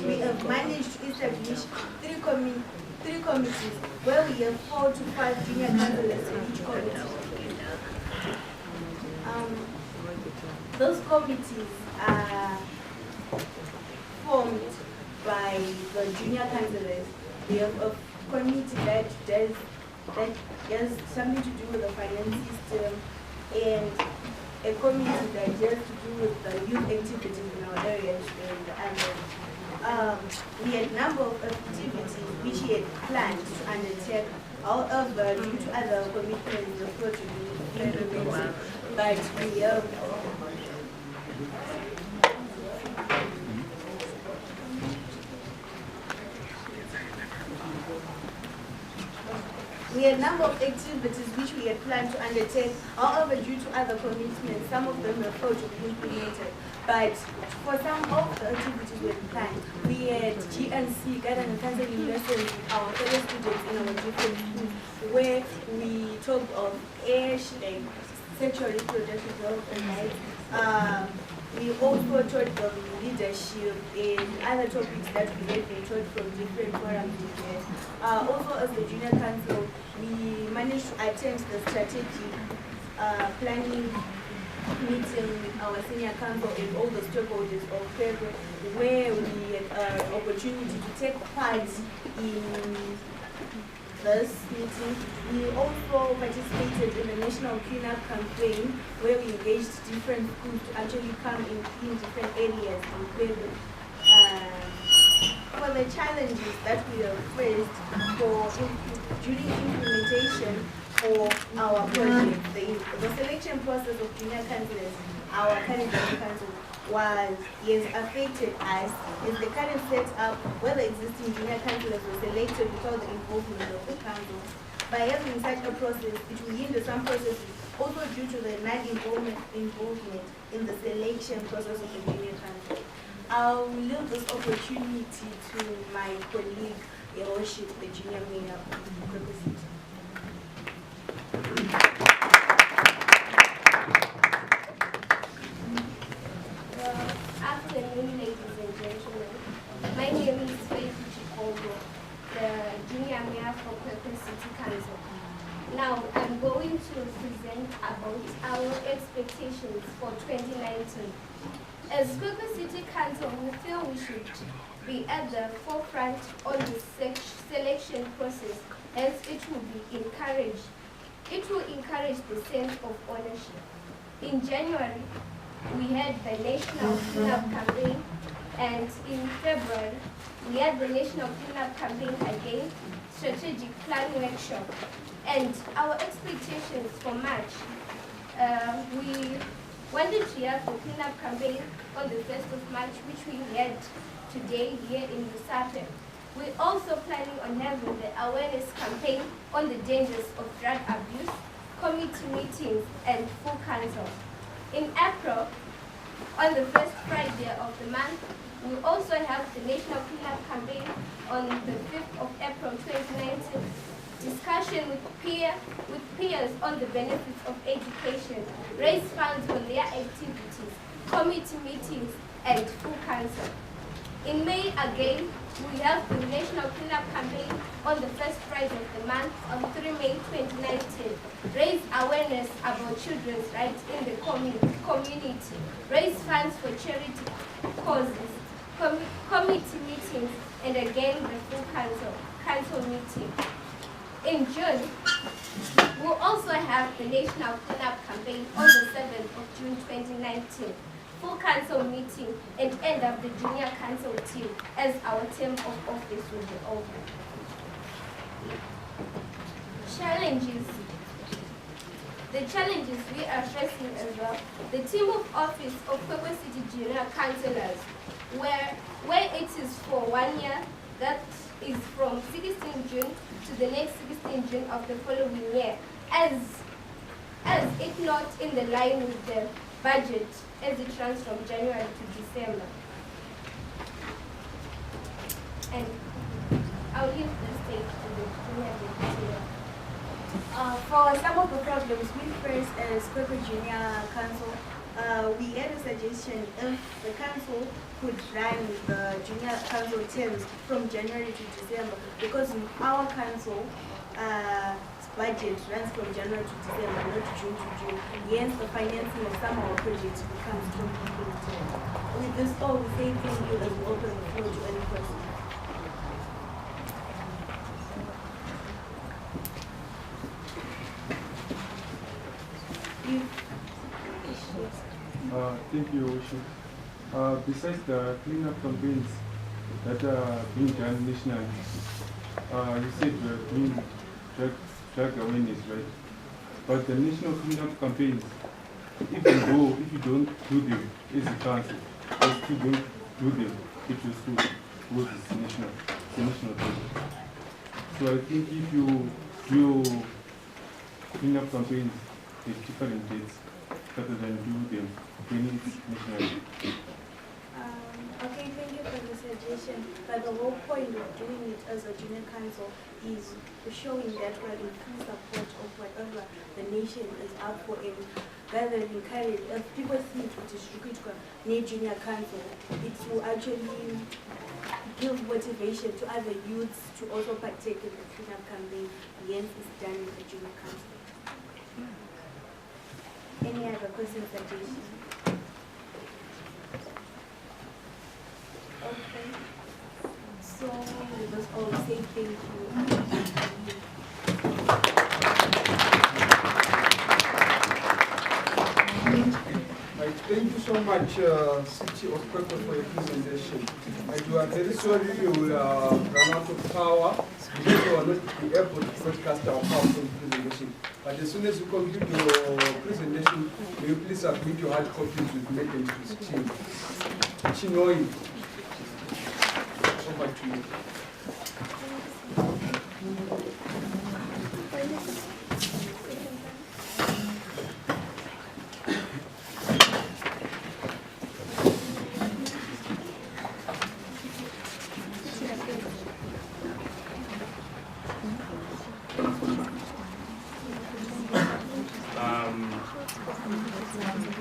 we have managed to establish three committees where we have 4 to 5 junior councillors in each committee. Those committees are formed by the junior councillors. We have a committee that has something to do with the finance system, and a committee that has to do with the youth activities in our areas. And we had a number of activities which we had planned to undertake. However, due to other commitments, the project was implemented. But we had a number of activities which we had planned to undertake. However, due to other commitments, some of them were to be implemented. But for some of the activities we had planned, we had GNC, guidance and counseling lessons with our fellow students in our different schools, where we talked of age, like sexual reproductive health and rights. We also taught them leadership and other topics that we had been taught from different forums. Also, as the junior council, we managed to attend the strategic planning meeting with our senior council and all the stakeholders of Kwekwe, where we had an opportunity to take part in this meeting. We also participated in the National Cleanup Campaign, where we engaged different schools to actually come in different areas in Kwekwe. For the challenges that we have faced during implementation for our project, the selection process of junior councillors, our current council, is affected as the current setup where the existing junior councillors were selected without the involvement of the council. By having such a process, it will hinder some processes, also due to the non-involvement in the selection process of the junior council. I'll leave this opportunity to my colleague, Your Worship, the junior mayor of Kwekwe City. Afternoon, ladies and gentlemen. My name is Kwekwe, the junior mayor for Kwekwe City Council. Now, I'm going to present about our expectations for 2019. As Kwekwe City Council, we feel we should be at the forefront on the selection process, as it will be encouraged. It will encourage the sense of ownership. In January, we had the National Cleanup Campaign, and in February, we had the National Cleanup Campaign again, strategic plan workshop. And our expectations for March, we wanted to have the cleanup campaign on the 1st of March, which we had today here in Rusape. We're also planning on having the awareness campaign on the dangers of drug abuse, committee meetings, and full council. In April, on the first Friday of the month, we also have the National Cleanup Campaign on the 5th of April 2019, discussion with peers on the benefits of education, raise funds for their activities, committee meetings, and full council. In May again, we have the National Cleanup Campaign on the first Friday of the month on 3 May 2019. Raise awareness about children's rights in the community. Raise funds for charity causes. Committee meetings, and again the full council meeting. In June, we'll also have the National Cleanup Campaign on the 7th of June 2019. Full council meeting and end of the junior council team as our term of office will be over. Challenges. The challenges we are facing as well. The team of office of Kwekwe City Junior Councillors, where it is for 1 year, that is from 16 June to the next 16 June of the following year, as it not in the line with the budget as it runs from January to December. And I'll leave the stage to the junior deputy. For some of the problems we face as Kwekwe Junior Council, we had a suggestion if the council could run the junior council terms from January to December, because our council budget runs from January to December, not June to June. Hence, the financing of some of our projects becomes complicated. With this all, we say thank you as we open the floor to any questions. Thank you, Worship. Besides the cleanup campaigns that are being done nationally, you said we are doing drug awareness, right? But the national cleanup campaigns, if you don't do them as a council, or if you don't do them, it will still go to the national project. So I think if you do cleanup campaigns at different dates, rather than do them when it's national. Okay, thank you for the suggestion. But the whole point of doing it as a junior council is showing that we're in full support of whatever the nation is up for, and rather than encourage, if people think it is near junior council, it will actually give motivation to other youths to also partake in the cleanup campaign. Hence, it's done in the junior council. Any other questions, suggestions? Okay. So we must all say thank you. Thank you so much, City of Kwekwe, for your presentation. We are very sorry we will run out of power because we will not be able to broadcast our PowerPoint presentation. But as soon as you complete your presentation, will you please submit your hard copies with me and to his team. Chinhoyi, over to you.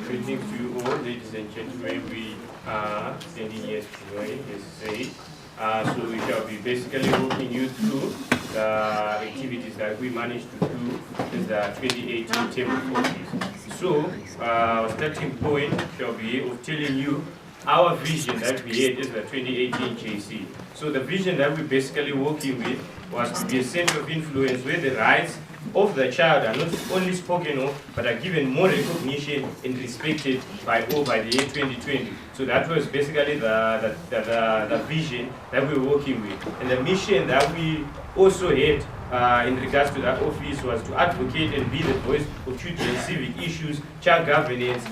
Greetings to you all, ladies and gentlemen. We are standing here today, as said. So we shall be basically walking you through the activities that we managed to do in the 2018 term of office. So our starting point shall be of telling you our vision that we had is the 2018 JC. So the vision that we're basically working with was to be a center of influence where the rights of the child are not only spoken of, but are given more recognition and respected by all by the year 2020. So that was basically the vision that we were working with. And the mission that we also had in regards to that office was to advocate and be the voice of children's civic issues, child governance,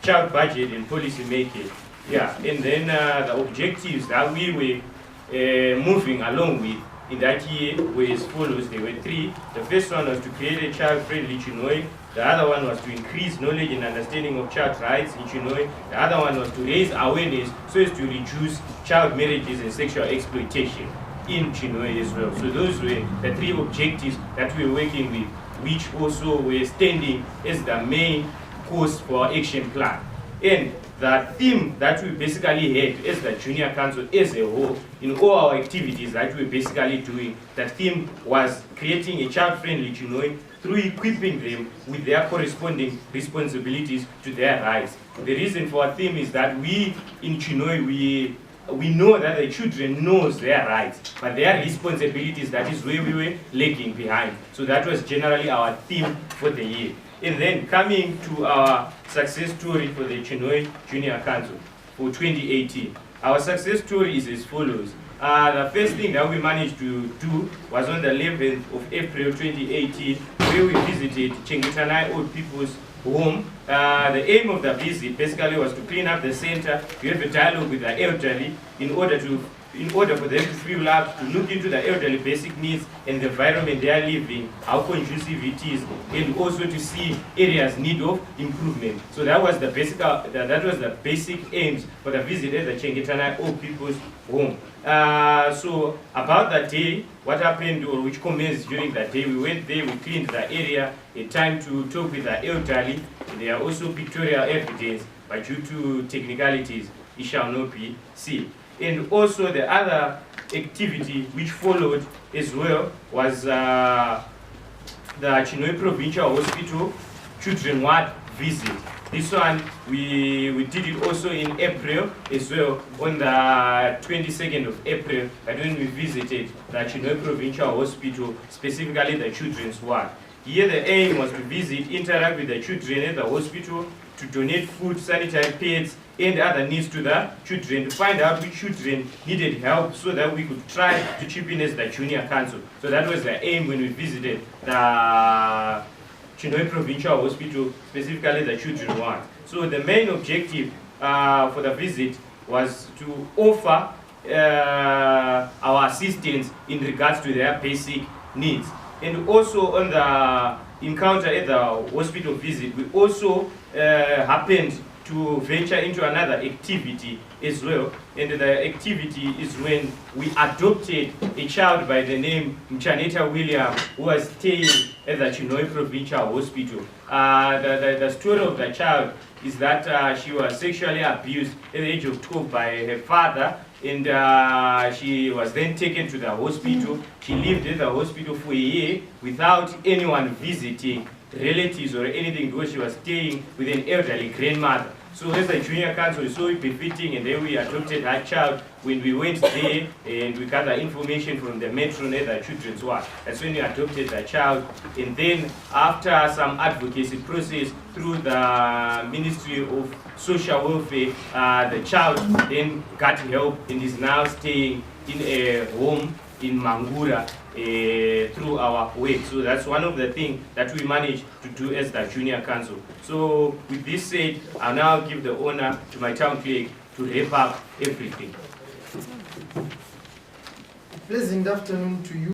child budget, and policy making. Yeah, and then the objectives that we were moving along with in that year were as follows. There were three. The first one was to create a child-friendly Chinhoyi. The other one was to increase knowledge and understanding of child rights in Chinhoyi. The other one was to raise awareness so as to reduce child marriages and sexual exploitation in Chinhoyi as well. So those were the three objectives that we were working with, which also were standing as the main course for our action plan. And the theme that we basically had as the Junior Council as a whole, in all our activities that we're basically doing, the theme was creating a child-friendly Chinhoyi through equipping them with their corresponding responsibilities to their rights. The reason for our theme is that we in Chinhoyi, we know that the children knows their rights, but their responsibilities, that is where we were lagging behind. So that was generally our theme for the year. And then coming to our success story for the Chinhoyi Junior Council for 2018. Our success story is as follows. The first thing that we managed to do was on the 11th of April 2018, where we visited Chinhoyi Old People's Home. The aim of the visit basically was to clean up the center, to have a dialogue with the elderly in order to in order for them to feel up, to look into the elderly basic needs and the environment they are living, how conducive it is, and also to see areas need of improvement. So that was the basic aims for the visit at the Chengetana Old People's Home. So about that day, what happened or which commenced during that day, we went there, we cleaned the area, a time to talk with the elderly. There are also pictorial evidence, but due to technicalities, it shall not be seen. And also the other activity which followed as well was the Chinhoyi Provincial Hospital Children Ward visit. This one, we did it also in April as well, on the 22nd of April, and when we visited the Chinhoyi Provincial Hospital, specifically the children's ward. Here the aim was to visit, interact with the children at the hospital, to donate food, sanitary pads, and other needs to the children, to find out which children needed help so that we could try to chip in as the junior council. So that was the aim when we visited the Chinhoyi Provincial Hospital, specifically the children ward. So the main objective for the visit was to offer our assistance in regards to their basic needs. And also on the encounter at the hospital visit, we also happened to venture into another activity as well. And the activity is when we adopted a child by the name Mchaneta William, who was staying at the Chinhoyi Provincial Hospital. The story of the child is that she was sexually abused at the age of 12 by her father, and she was then taken to the hospital. She lived at the hospital for a year without anyone visiting, relatives or anything, because she was staying with an elderly grandmother. So as a junior council, we saw it befitting, and then we adopted her child. When we went there and we gathered information from the matron at the children's ward, that's when we adopted the child. And then after some advocacy process through the Ministry of Social Welfare, the child then got help and is now staying in a home in Mangura through our work. So that's one of the things that we managed to do as the junior council. So with this said, I'll now give the honor to my town clerk to wrap up everything. Pleasant afternoon to you.